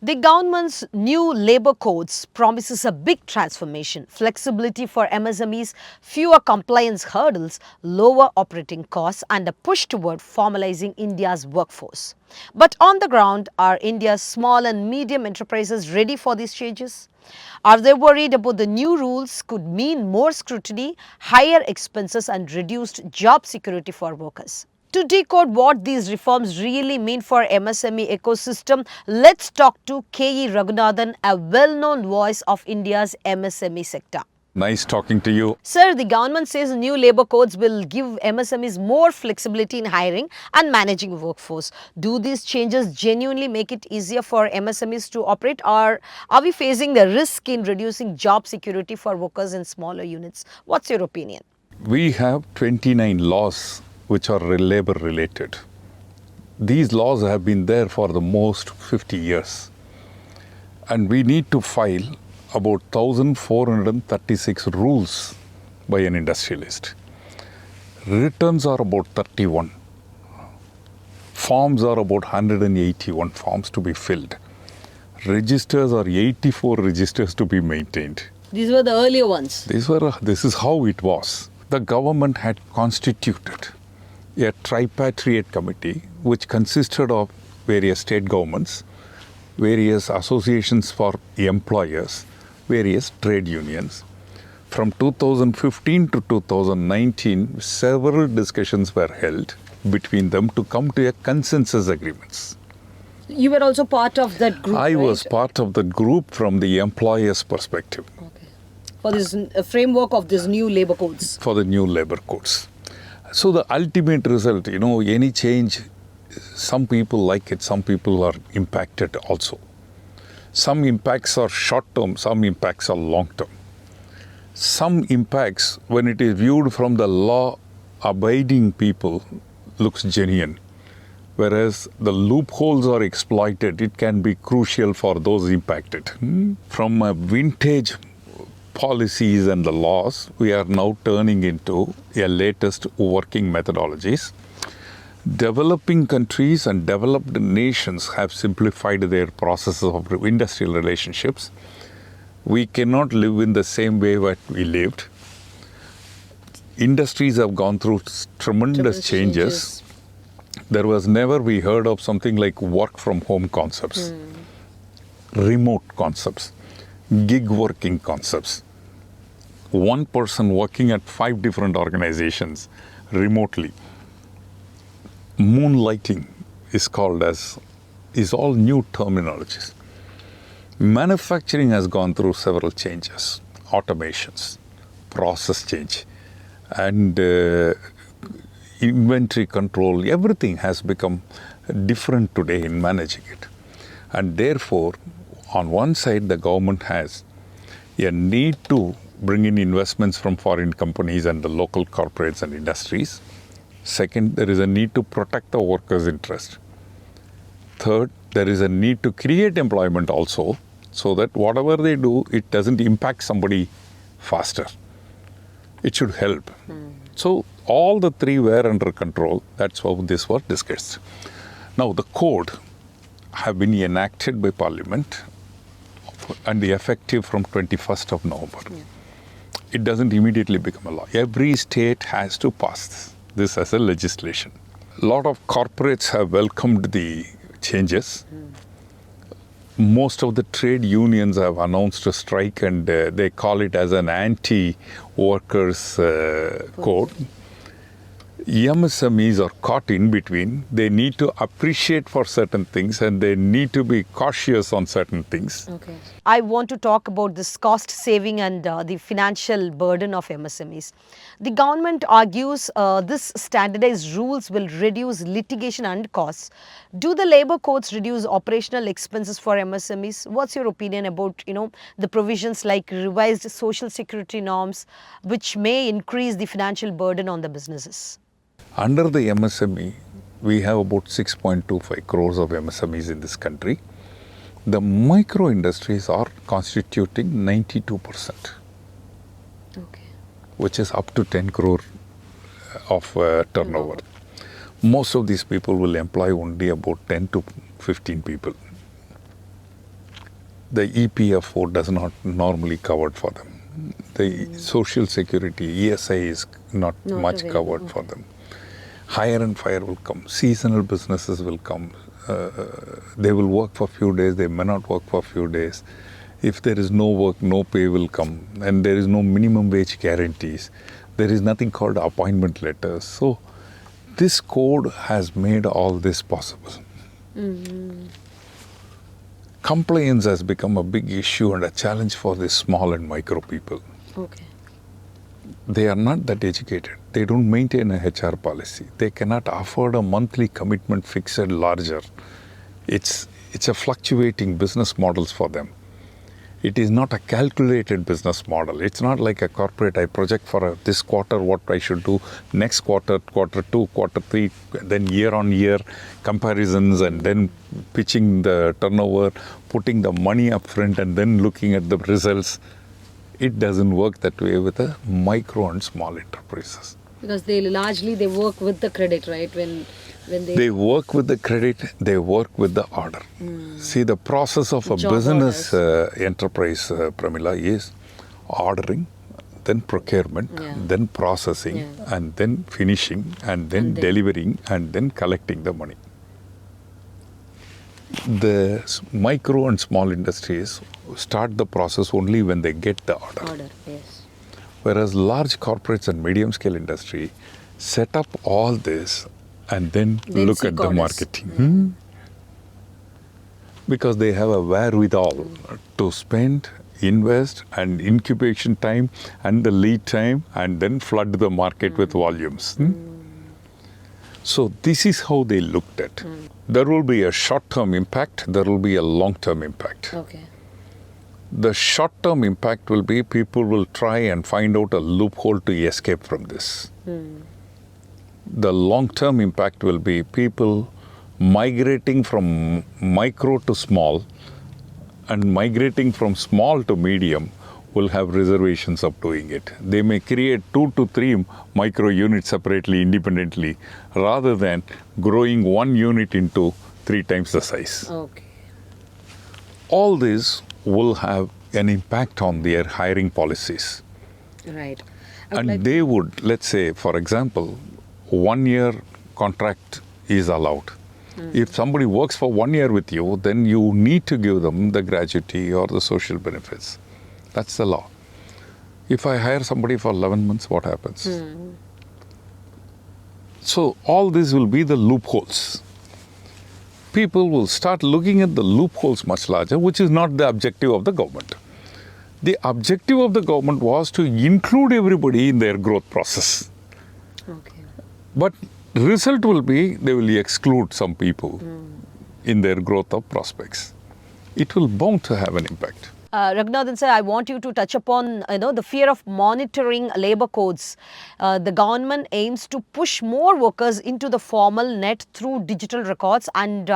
The government's new labour codes promises a big transformation, flexibility for MSMEs, fewer compliance hurdles, lower operating costs and a push toward formalizing India's workforce. But on the ground, are India's small and medium enterprises ready for these changes? Are they worried about the new rules could mean more scrutiny, higher expenses and reduced job security for workers? To decode what these reforms really mean for MSME ecosystem, let's talk to KE Raghunathan, a well-known voice of India's MSME sector. Nice talking to you. Sir, the government says new labour codes will give MSMEs more flexibility in hiring and managing workforce. Do these changes genuinely make it easier for MSMEs to operate, or are we facing the risk in reducing job security for workers in smaller units? What's your opinion? We have 29 laws which are labor related. These laws have been there for the most 50 years. And we need to file about 1,436 rules by an industrialist. Returns are about 31. Forms are about 181 forms to be filled. Registers are 84 registers to be maintained. These were the earlier ones. This is how it was. The government had constituted a tripartite committee which consisted of various state governments, various associations for employers, various trade unions. From 2015 to 2019, several discussions were held between them to come to a consensus agreements. You were also part of that group, I right? was part of the group from the employer's perspective. Okay. For this framework of these new labour codes. For the new labor codes. So the ultimate result, any change, some people like it, some people are impacted also. Some impacts are short term, some impacts are long term. Some impacts, when it is viewed from the law abiding people, looks genuine. Whereas the loopholes are exploited, it can be crucial for those impacted. From a vintage policies and the laws, we are now turning into a latest working methodologies. Developing countries and developed nations have simplified their processes of industrial relationships. We cannot live in the same way that we lived. Industries have gone through tremendous changes. There was never we heard of something like work from home concepts, remote concepts, gig working concepts. One person working at 5 different organizations remotely. Moonlighting is all new terminologies. Manufacturing has gone through several changes, automations, process change, and inventory control. Everything has become different today in managing it. And therefore, on one side, the government has a need to bring in investments from foreign companies and the local corporates and industries. Second, there is a need to protect the workers' interest. Third, there is a need to create employment also, so that whatever they do, it doesn't impact somebody faster. It should help. So all the three were under control. That's how this was discussed. Now the code have been enacted by Parliament and effective from 21st of November. It doesn't immediately become a law. Every state has to pass this as a legislation. A lot of corporates have welcomed the changes. Most of the trade unions have announced a strike, and they call it as an anti-workers code. MSMEs are caught in between. They need to appreciate for certain things and they need to be cautious on certain things. Okay. I want to talk about this cost saving and the financial burden of MSMEs. The government argues this standardized rules will reduce litigation and costs. Do the labour codes reduce operational expenses for MSMEs? What's your opinion about, the provisions like revised social security norms, which may increase the financial burden on the businesses? Under the MSME, we have about 6.25 crores of MSMEs in this country. The micro industries are constituting 92%, which is up to 10 crore of turnover. Most of these people will employ only about 10 to 15 people. The EPFO does not normally covered for them. The Social Security, ESI is not much available. covered for them. Hire and fire will come. Seasonal businesses will come. They will work for a few days. They may not work for a few days. If there is no work, no pay will come. And there is no minimum wage guarantees. There is nothing called appointment letters. So this code has made all this possible. Compliance has become a big issue and a challenge for the small and micro people. Okay. They are not that educated. They don't maintain a HR policy. They cannot afford a monthly commitment fixed larger. It's a fluctuating business models for them. It is not a calculated business model. It's not like a corporate. I project for this quarter what I should do, next quarter, quarter 2, quarter 3, then year on year comparisons, and then pitching the turnover, putting the money up front, and then looking at the results. It doesn't work that way with the micro and small enterprises. Because they work with the credit, right? When They work with the credit, they work with the order. See, the process of a Job business enterprise, Pramila, is ordering, then procurement, then processing, and then finishing, and then delivering, and then collecting the money. The micro and small industries start the process only when they get the order. Yes. Whereas large corporates and medium scale industry set up all this and then look at the orders. marketing. Because they have a wherewithal to spend, invest, and incubation time and the lead time, and then flood the market with volumes. So this is how they looked at. There will be a short-term impact, there will be a long-term impact. Okay. The short-term impact will be people will try and find out a loophole to escape from this. The long-term impact will be people migrating from micro to small and migrating from small to medium will have reservations of doing it. They may create 2 to 3 micro units separately, independently, rather than growing one unit into 3 times the size. Okay. All this will have an impact on their hiring policies. Right. And they would, let's say, for example, 1 year contract is allowed. If somebody works for 1 year with you, then you need to give them the gratuity or the social benefits. That's the law. If I hire somebody for 11 months, what happens? So all this will be the loopholes. People will start looking at the loopholes much larger, which is not the objective of the government. The objective of the government was to include everybody in their growth process. Okay. But the result will be they will exclude some people in their growth of prospects. It will bound to have an impact. Raghunathan sir, I want you to touch upon the fear of monitoring labor codes. The government aims to push more workers into the formal net through digital records and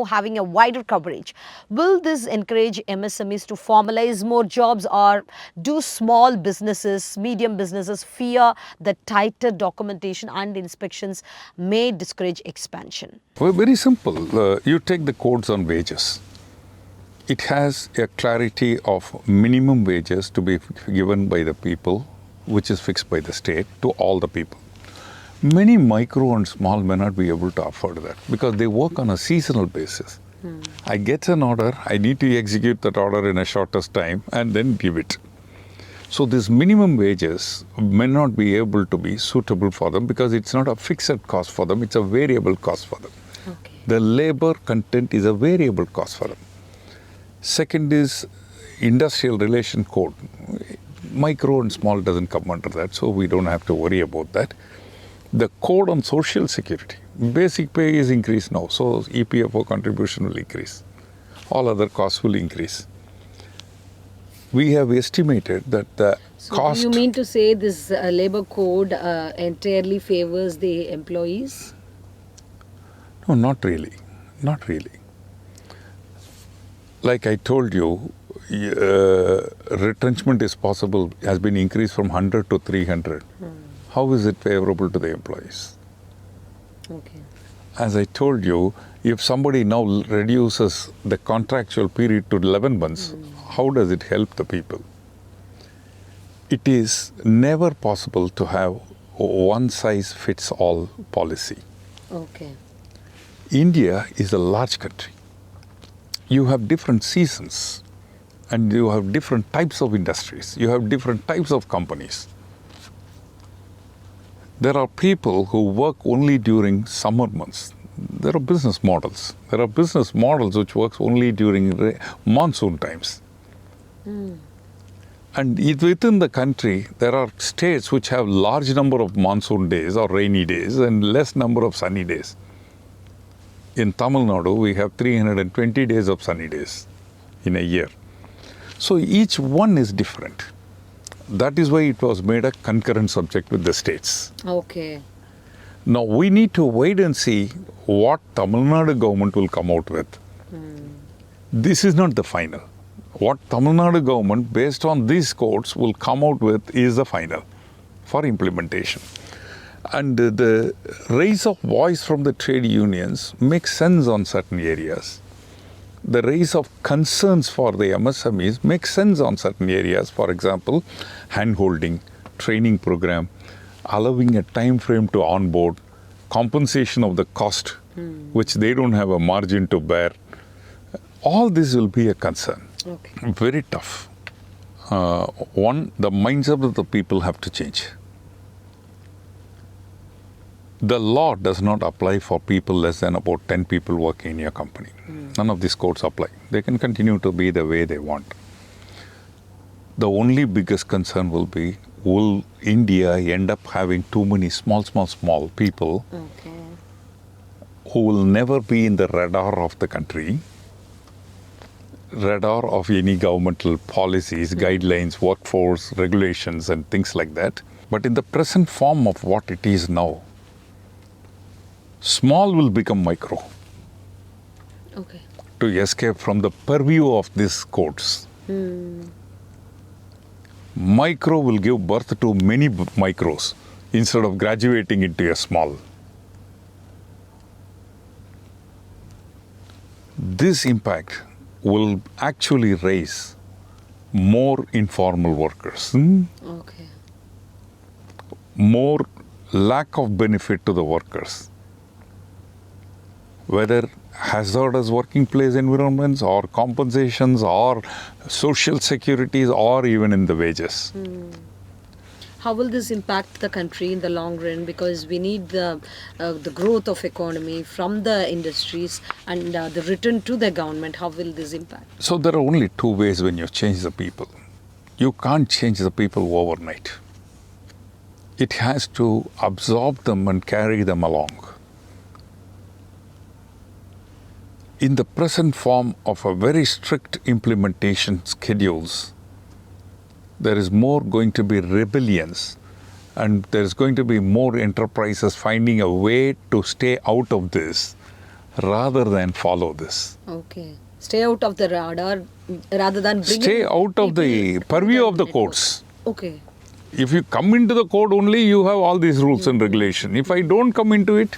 having a wider coverage. Will this encourage MSMEs to formalize more jobs, or do small businesses, medium businesses fear that tighter documentation and inspections may discourage expansion? Well, very simple. You take the codes on wages. It has a clarity of minimum wages to be given by the people, which is fixed by the state, to all the people. Many micro and small may not be able to afford that because they work on a seasonal basis. I get an order, I need to execute that order in a shortest time and then give it. So these minimum wages may not be able to be suitable for them because it's not a fixed cost for them, it's a variable cost for them. Okay. The labor content is a variable cost for them. Second is industrial relation code. Micro and small doesn't come under that, so we don't have to worry about that. The code on social security. Basic pay is increased now, so EPFO contribution will increase. All other costs will increase. We have estimated that the cost... So you mean to say this labor code entirely favors the employees? No, not really. Not really. Like I told you, retrenchment is possible, has been increased from 100 to 300. How is it favorable to the employees? Okay. As I told you, if somebody now reduces the contractual period to 11 months, how does it help the people? It is never possible to have one size fits all policy. Okay. India is a large country. You have different seasons and you have different types of industries. You have different types of companies. There are people who work only during summer months. There are business models. There are business models which works only during monsoon times. And within the country, there are states which have large number of monsoon days or rainy days and less number of sunny days. In Tamil Nadu, we have 320 days of sunny days in a year. So each one is different. That is why it was made a concurrent subject with the states. Okay. Now we need to wait and see what Tamil Nadu government will come out with. This is not the final. What Tamil Nadu government, based on these codes, will come out with is the final for implementation. And the raise of voice from the trade unions makes sense on certain areas. The raise of concerns for the MSMEs makes sense on certain areas. For example, hand-holding, training program, allowing a time frame to onboard, compensation of the cost, which they don't have a margin to bear. All this will be a concern. Okay. Very tough. One, the mindset of the people have to change. The law does not apply for people less than about 10 people working in your company. None of these codes apply. They can continue to be the way they want. The only biggest concern will be, will India end up having too many small people who will never be in the radar of the country, radar of any governmental policies, guidelines, workforce, regulations, and things like that. But in the present form of what it is now, small will become micro. Okay. To escape from the purview of these codes. Micro will give birth to many micros instead of graduating into a small. This impact will actually raise more informal workers, Okay. more lack of benefit to the workers, whether hazardous working place environments or compensations or social securities or even in the wages. How will this impact the country in the long run? Because we need the growth of economy from the industries and the return to the government. How will this impact? So there are only two ways when you change the people. You can't change the people overnight. It has to absorb them and carry them along. In the present form of a very strict implementation schedules, there is more going to be rebellions and there's going to be more enterprises finding a way to stay out of this rather than follow this. Okay. Stay out of the radar rather than bring Stay out of the purview of the codes. Okay. If you come into the code only, you have all these rules and regulation. If I don't come into it,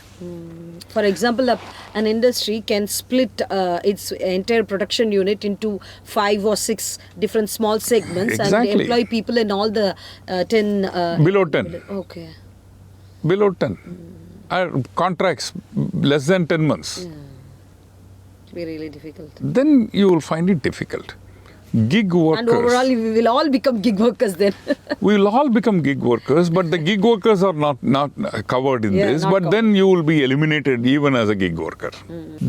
For example, an industry can split its entire production unit into 5 or 6 different small segments and Exactly. employ people in all the 10. below 10. Okay. Below 10. Contracts less than 10 months. It'll be really difficult. Then you will find it difficult. Gig workers. And overall, we will all become gig workers then. We will all become gig workers, but the gig workers are not covered in this. not But covered. then you will be eliminated even as a gig worker.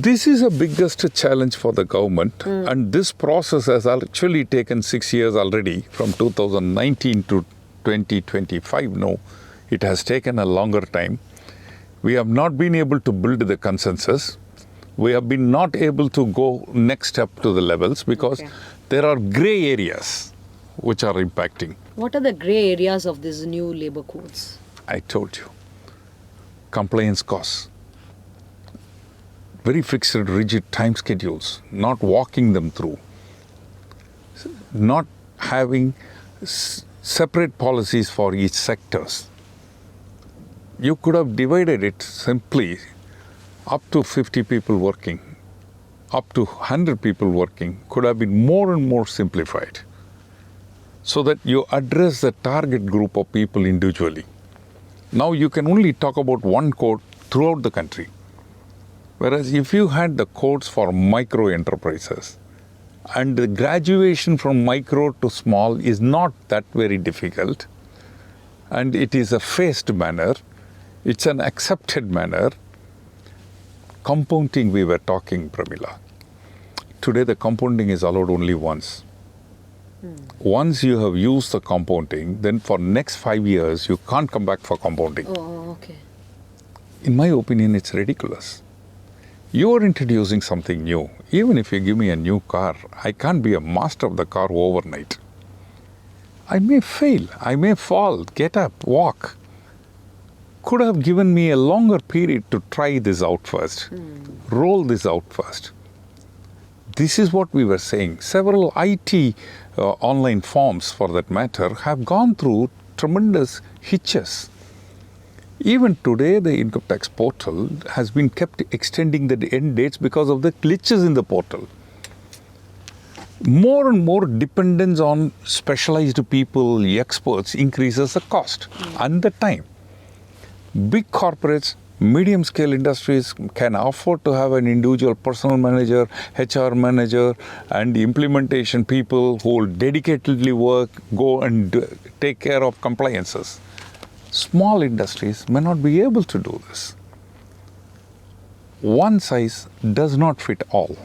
This is a biggest challenge for the government, and this process has actually taken 6 years already, from 2019 to 2025. No, it has taken a longer time. We have not been able to build the consensus. We have been not able to go next step to the levels because there are gray areas which are impacting. What are the grey areas of these new labor codes? I told you. Compliance costs. Very fixed, rigid time schedules, not walking them through. Not having separate policies for each sectors. You could have divided it simply up to 50 people working, up to 100 people working could have been more and more simplified so that you address the target group of people individually. Now you can only talk about one code throughout the country. Whereas if you had the codes for micro enterprises, and the graduation from micro to small is not that very difficult, and it is a phased manner, it's an accepted manner. Compounding we were talking, Pramila. Today the compounding is allowed only once. Once you have used the compounding, then for next 5 years you can't come back for compounding. Oh, okay. In my opinion, it's ridiculous. You are introducing something new. Even if you give me a new car, I can't be a master of the car overnight. I may fail, I may fall, get up, walk. Could have given me a longer period to try this out first, roll this out first. This is what we were saying. Several IT online forms, for that matter, have gone through tremendous hitches. Even today, the income tax portal has been kept extending the end dates because of the glitches in the portal. More and more dependence on specialized people, experts, increases the cost and the time. Big corporates, medium-scale industries can afford to have an individual personal manager, HR manager, and implementation people who will dedicatedly work, go and take care of compliances. Small industries may not be able to do this. One size does not fit all.